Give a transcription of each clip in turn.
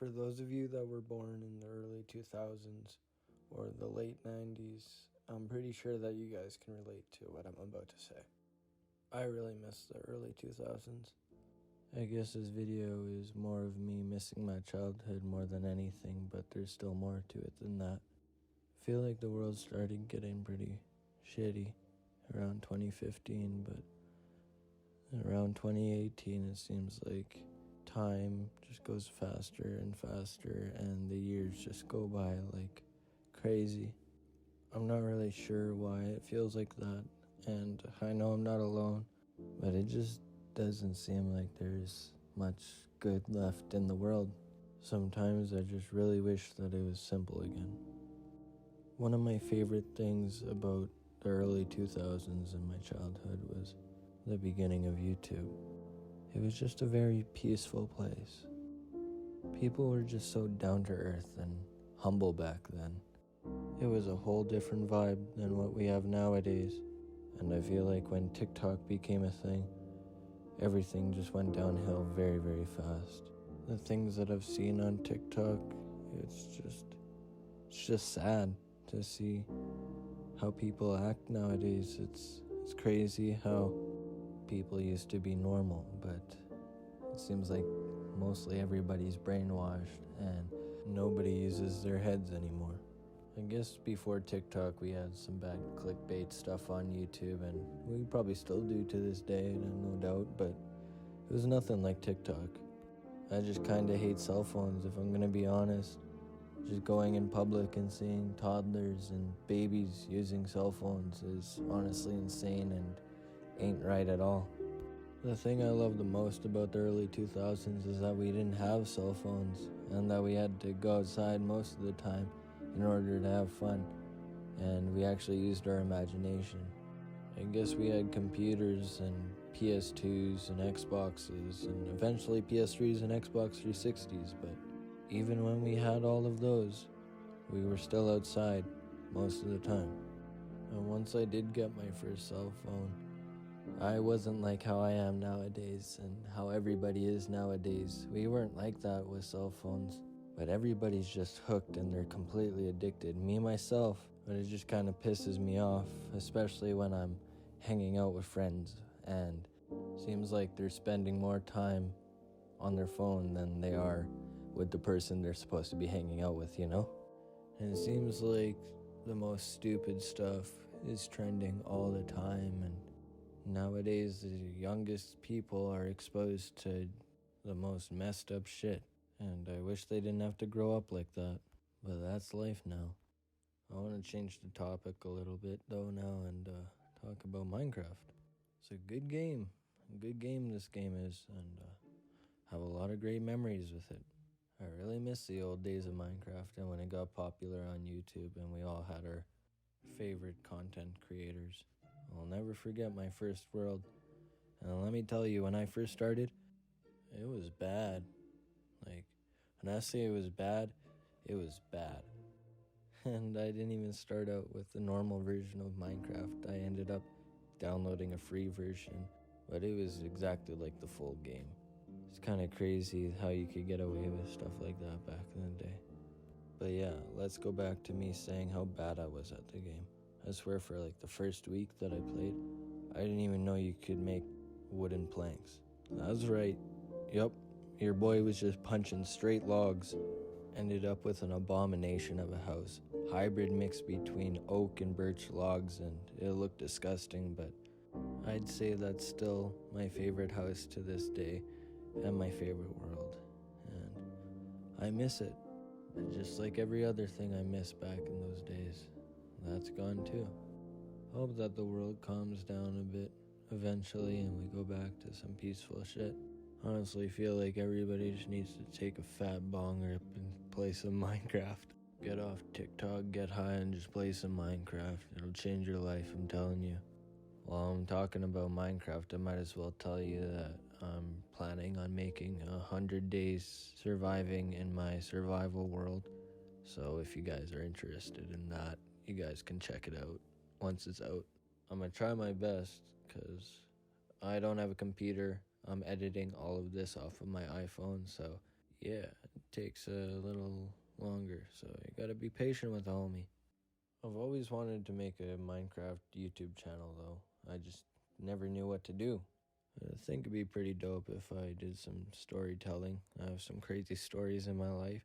For those of you that were born in the early 2000s or the late 90s, I'm pretty sure that you guys can relate to what I'm about to say. I really miss the early 2000s. I guess this video is more of me missing my childhood more than anything, but there's still more to it than that. I feel like the world started getting pretty shitty around 2015, but around 2018 it seems like time just goes faster and faster and the years just go by like crazy. I'm not really sure why it feels like that, and I know I'm not alone, but it just doesn't seem like there's much good left in the world. Sometimes I just really wish that it was simple again. One of my favorite things about the early 2000s in my childhood was the beginning of YouTube. It was just a very peaceful place. People were just so down to earth and humble back then. It was a whole different vibe than what we have nowadays, and I feel like when TikTok became a thing, everything just went downhill very, very fast. The things that I've seen on TikTok, it's just sad to see how people act nowadays. It's crazy how people used to be normal, but it seems like mostly everybody's brainwashed and nobody uses their heads anymore. I guess before TikTok we had some bad clickbait stuff on YouTube, and we probably still do to this day, no doubt, but it was nothing like TikTok. I just kinda hate cell phones, if I'm gonna be honest. Just going in public and seeing toddlers and babies using cell phones is honestly insane and ain't right at all. The thing I love the most about the early 2000s is that we didn't have cell phones and that we had to go outside most of the time in order to have fun, and we actually used our imagination. I guess we had computers and PS2s and Xboxes and eventually PS3s and Xbox 360s, but even when we had all of those, we were still outside most of the time. And once I did get my first cell phone, I wasn't like how I am nowadays and how everybody is nowadays. We weren't like that with cell phones, but everybody's just hooked and they're completely addicted. Me, myself, but it just kind of pisses me off, especially when I'm hanging out with friends and seems like they're spending more time on their phone than they are with the person they're supposed to be hanging out with, you know? And it seems like the most stupid stuff is trending all the time, and nowadays the youngest people are exposed to the most messed up shit, and I wish they didn't have to grow up like that, but that's life now. I want to change the topic a little bit though now and talk about Minecraft. It's a good game this game is, and have a lot of great memories with it. I really miss the old days of Minecraft and when it got popular on YouTube and we all had our favorite content creators. I'll never forget my first world. And let me tell you, when I first started, it was bad. Like, when I say it was bad, it was bad. And I didn't even start out with the normal version of Minecraft. I ended up downloading a free version, but it was exactly like the full game. It's kind of crazy how you could get away with stuff like that back in the day. But yeah, let's go back to me saying how bad I was at the game. I swear for like the first week that I played, I didn't even know you could make wooden planks. That's right. Yup, your boy was just punching straight logs. Ended up with an abomination of a house. Hybrid mix between oak and birch logs, and it looked disgusting, but I'd say that's still my favorite house to this day and my favorite world. And I miss it. And just like every other thing I missed back in those days, that's gone too. Hope that the world calms down a bit eventually and we go back to some peaceful shit. Honestly feel like everybody just needs to take a fat bong rip and play some Minecraft. Get off TikTok, get high, and just play some Minecraft. It'll change your life, I'm telling you. While I'm talking about Minecraft, I might as well tell you that I'm planning on making 100 days surviving in my survival world. So if you guys are interested in that, you guys can check it out once it's out. I'm gonna try my best because I don't have a computer. I'm editing all of this off of my iPhone, so Yeah, it takes a little longer, so you gotta be patient with the homie. I've always wanted to make a Minecraft YouTube channel, though. I just never knew what to do. I think it'd be pretty dope if I did some storytelling. I have some crazy stories in my life.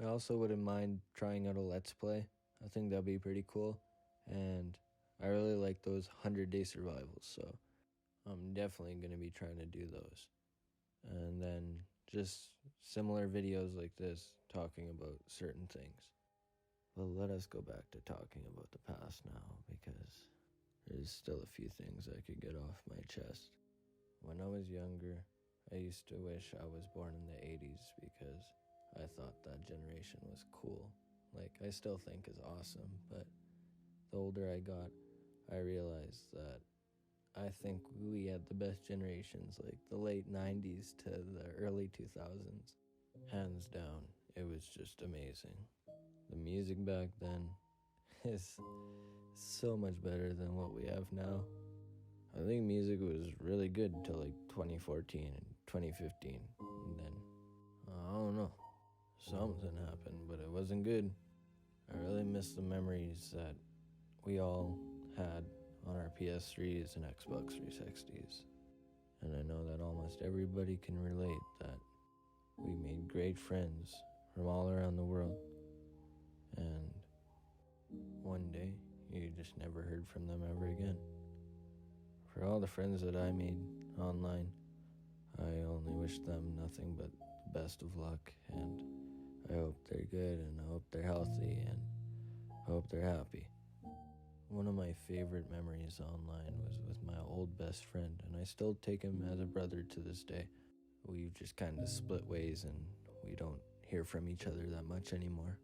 I also wouldn't mind trying out a Let's Play. I think that'd be pretty cool. And I really like those 100-day survivals, so I'm definitely going to be trying to do those. And then just similar videos like this talking about certain things. But let us go back to talking about the past now, because there's still a few things I could get off my chest. When I was younger, I used to wish I was born in the 80s because I thought that generation was cool. Like, I still think is awesome, but the older I got, I realized that I think we had the best generations, like the late 90s to the early 2000s. Hands down, it was just amazing. The music back then is so much better than what we have now. I think music was really good until like 2014 and 2015. And then, I don't know, something happened, but it wasn't good. I really miss the memories that we all had on our PS3s and Xbox 360s. And I know that almost everybody can relate that we made great friends from all around the world. And one day, you just never heard from them ever again. For all the friends that I made online, I only wish them nothing but the best of luck, and I hope they're good, and I hope they're healthy, and I hope they're happy. One of my favorite memories online was with my old best friend, and I still take him as a brother to this day. We've just kind of split ways, and we don't hear from each other that much anymore.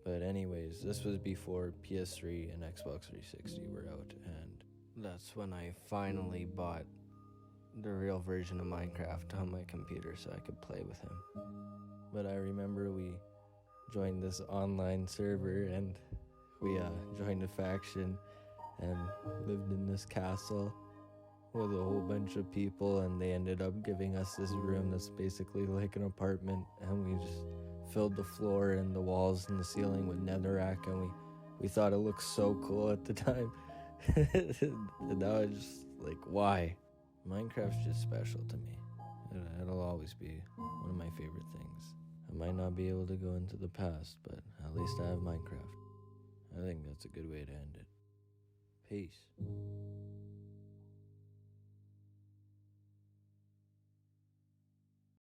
But anyways, this was before PS3 and Xbox 360 were out, and that's when I finally bought the real version of Minecraft on my computer so I could play with him. But I remember we joined this online server, and we joined a faction and lived in this castle with a whole bunch of people, and they ended up giving us this room that's basically like an apartment, and we just filled the floor and the walls and the ceiling with netherrack, and we thought it looked so cool at the time. And now it's just like, why? Minecraft's just special to me. It'll always be one of my favorite things. I might not be able to go into the past, but at least I have Minecraft. I think that's a good way to end it. Peace.